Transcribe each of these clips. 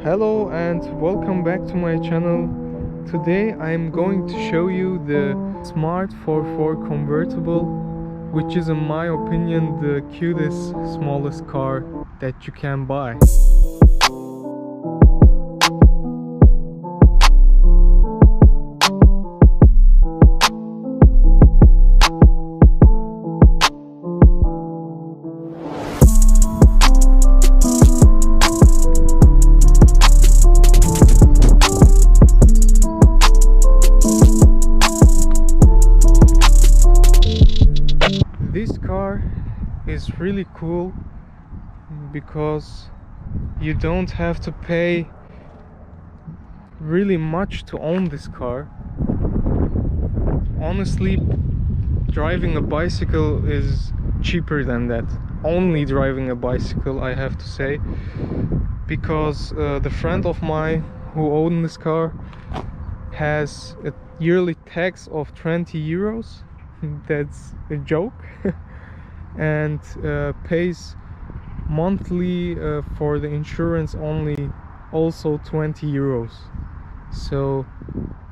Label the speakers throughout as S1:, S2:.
S1: Hello and welcome back to my channel. Today I am going to show you the Smart 4 convertible, which is in my opinion the cutest, smallest car that you can buy. This car is really cool because you don't have to pay really much to own this car. Honestly, driving a bicycle is cheaper than that. Only driving a bicycle, I have to say, because the friend of mine who owns this car has a yearly tax of 20 euros. That's a joke. And pays monthly for the insurance only also 20 euros, so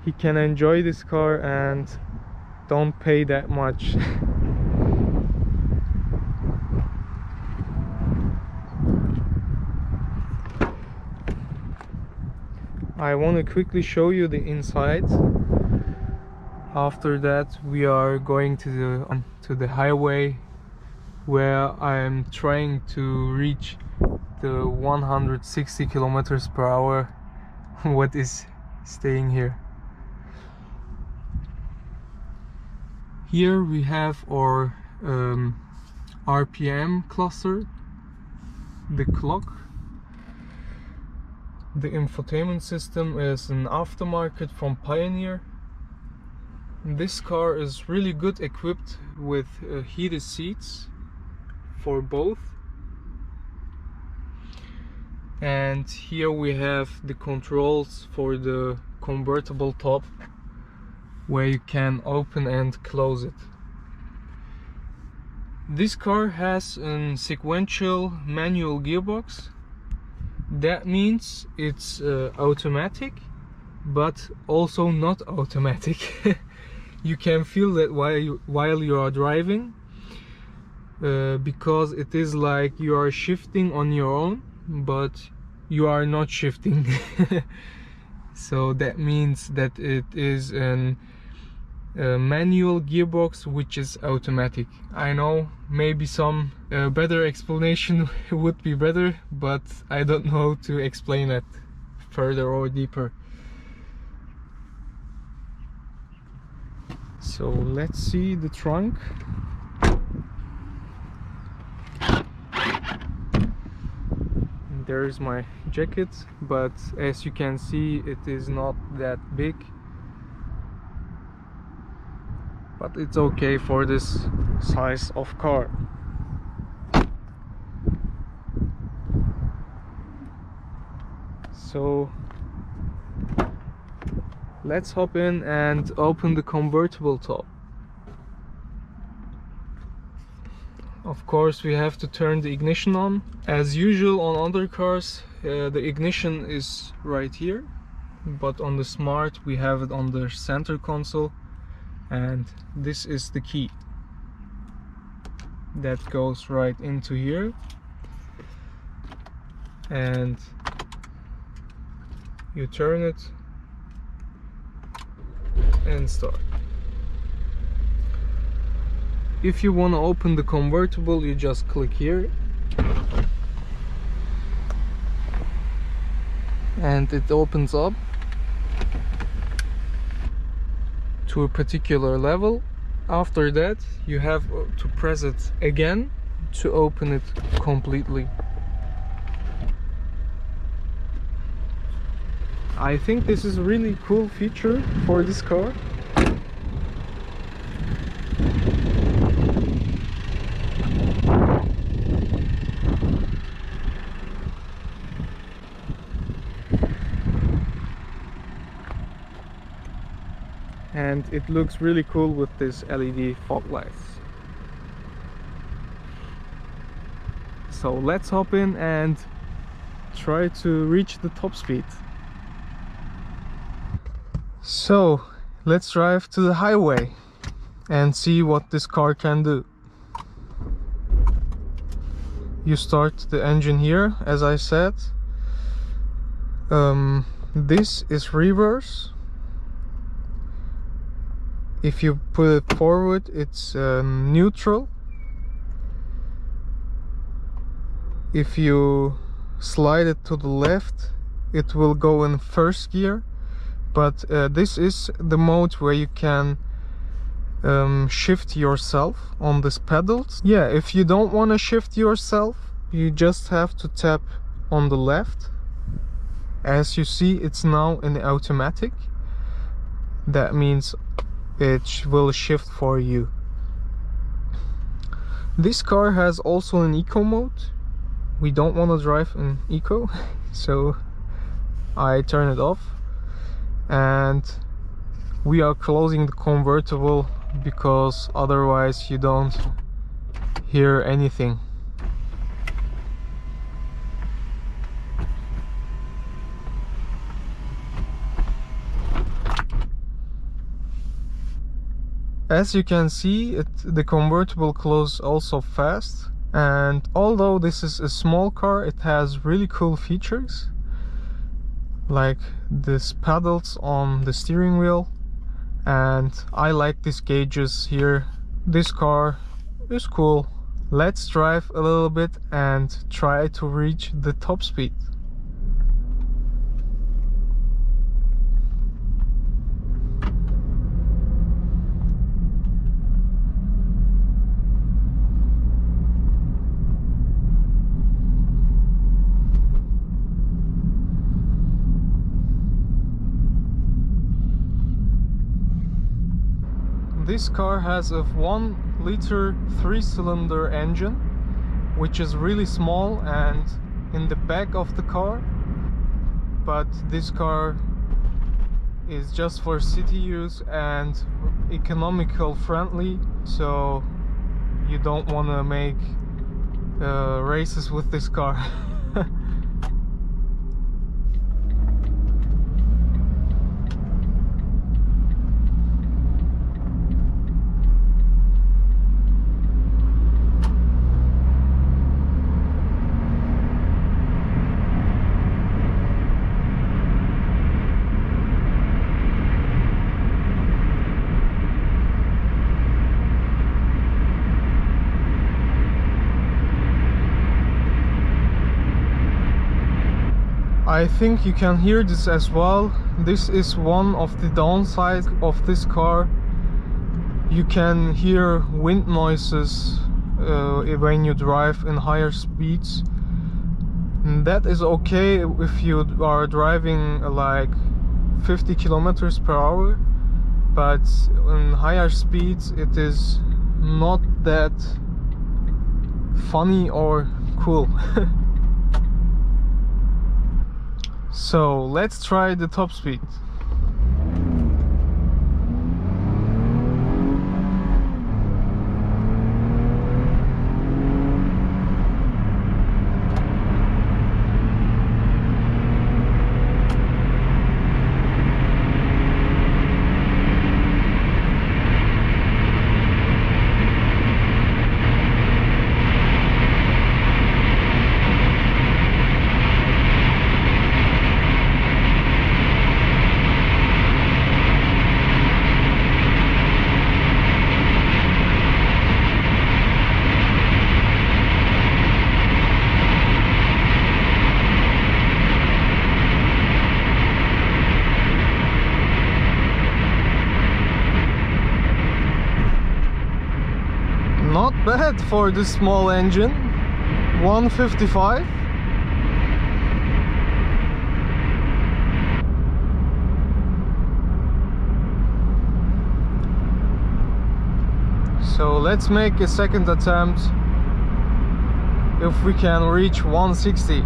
S1: he can enjoy this car and don't pay that much. I want to quickly show you the inside. After that we are going to the highway, where I am trying to reach the 160 kilometers per hour. What is staying here? Here we have our RPM cluster, the clock. The infotainment system is an aftermarket from Pioneer. This car is really good equipped with heated seats for both. And here we have the controls for the convertible top, where you can open and close it. This car has a sequential manual gearbox. That means it's automatic, but also not automatic. You can feel that while you are driving, because it is like you are shifting on your own, but you are not shifting. So that means that it is a manual gearbox which is automatic. I know maybe some better explanation would be better, but I don't know how to explain it further or deeper. So let's see the trunk. There's my jacket, but as you can see, it is not that big, but it's okay for this size of car. So let's hop in and open the convertible top. Of course, we have to turn the ignition on. As usual on other cars, the ignition is right here, but on the Smart we have it on the center console, and this is the key that goes right into here, and you turn it and start. If you want to open the convertible, you just click here and it opens up to a particular level. After that you have to press it again to open it completely. I think this is a really cool feature for this car. And it looks really cool with this LED fog lights. So let's hop in and try to reach the top speed. So let's drive to the highway and see what this car can do. You start the engine here, as I said. This is reverse. If you put it forward, it's neutral. If you slide it to the left, it will go in first gear. But this is the mode where you can shift yourself on these pedals. Yeah, if you don't want to shift yourself, you just have to tap on the left. As you see, it's now in the automatic. That means it will shift for you. This car has also an eco mode. We don't want to drive in eco, so I turn it off. And we are closing the convertible because otherwise you don't hear anything. As you can see, the convertible closes also fast. And although this is a small car, it has really cool features, like these pedals on the steering wheel, and I like these gauges here. This car is cool. Let's drive a little bit and try to reach the top speed. This car has a 1-liter 3-cylinder engine, which is really small and in the back of the car. But this car is just for city use and economical friendly, so you don't want to make races with this car. I think you can hear this as well. This is one of the downsides of this car. You can hear wind noises when you drive in higher speeds. And that is okay if you are driving like 50 kilometers per hour, but in higher speeds it is not that funny or cool. So let's try the top speed. Not bad for the small engine. 155. So let's make a second attempt if we can reach 160.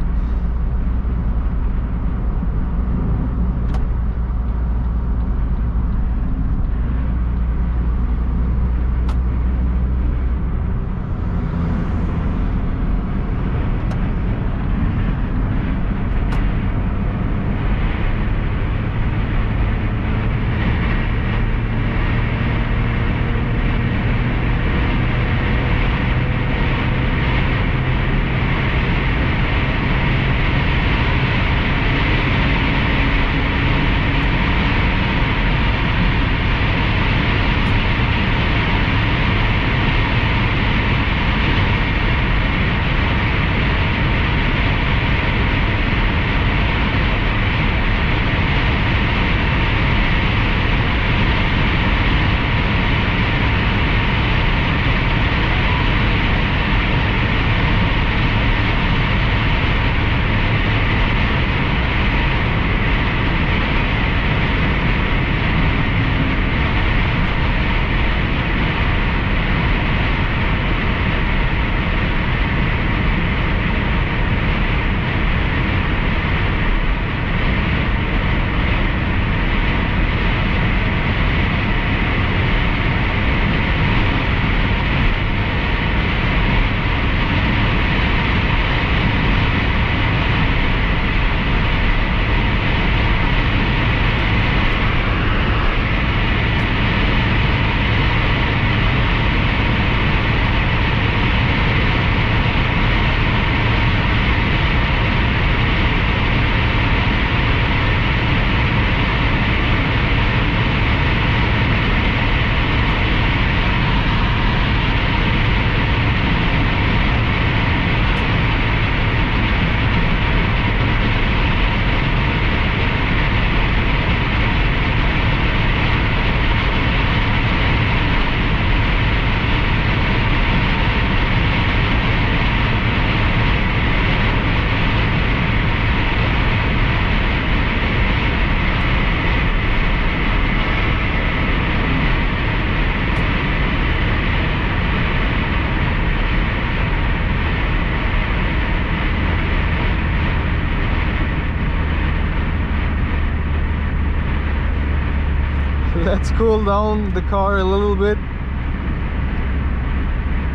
S1: let's cool down the car a little bit.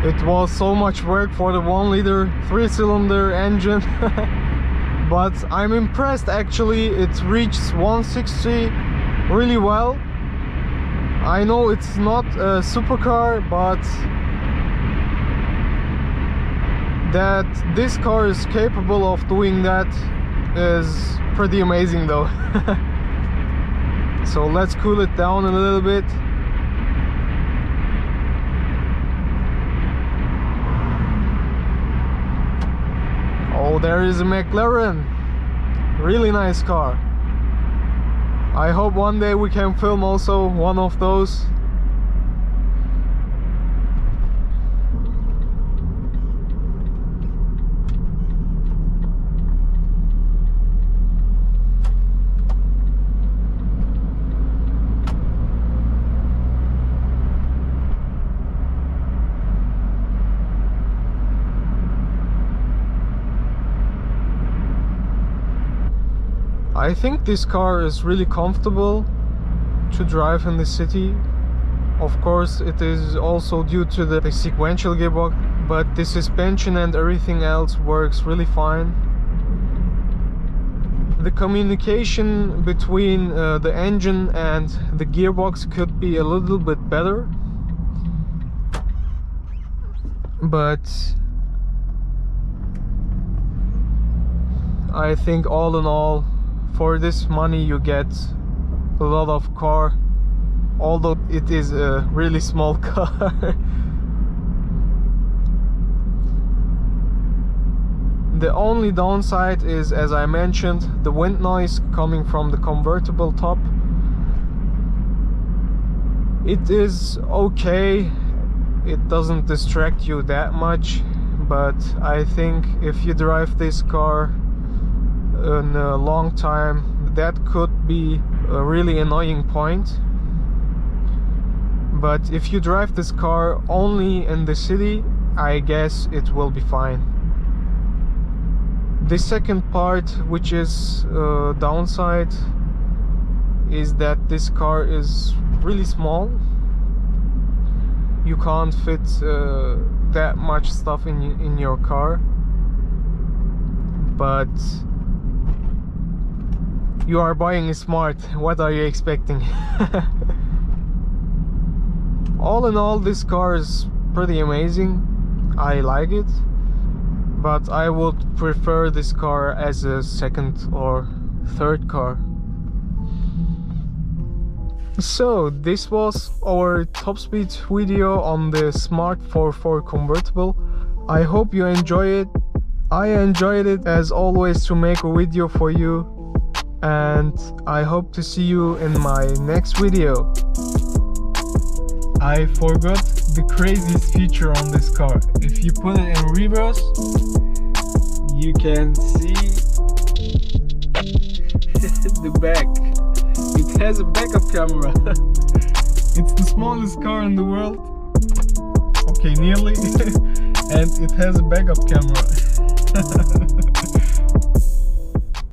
S1: It was so much work for the 1-liter 3-cylinder engine. But I'm impressed actually. It reached 160 really well. I know it's not a supercar, but that this car is capable of doing that is pretty amazing though. So let's cool it down a little bit. Oh, there is a McLaren. Really nice car. I hope one day we can film also one of those. I think this car is really comfortable to drive in the city. Of course, it is also due to the sequential gearbox, but the suspension and everything else works really fine. The communication between the engine and the gearbox could be a little bit better, but I think all in all, for this money you get a lot of car, although it is a really small car. The only downside is, as I mentioned, the wind noise coming from the convertible top. It is okay, it doesn't distract you that much, but I think if you drive this car in a long time, that could be a really annoying point. But if you drive this car only in the city, I guess it will be fine. The second part, which is a downside, is that this car is really small. You can't fit that much stuff in your car, but you are buying a Smart. What are you expecting? All in all, this car is pretty amazing. I like it, but I would prefer this car as a second or third car. So this was our top speed video on the Smart 4.4 convertible. I hope you enjoy it. I enjoyed it as always to make a video for you, and I hope to see you in my next video. I forgot the craziest feature on this car. If you put it in reverse, you can see the back. It has a backup camera. It's the smallest car in the world. Okay, nearly. And it has a backup camera.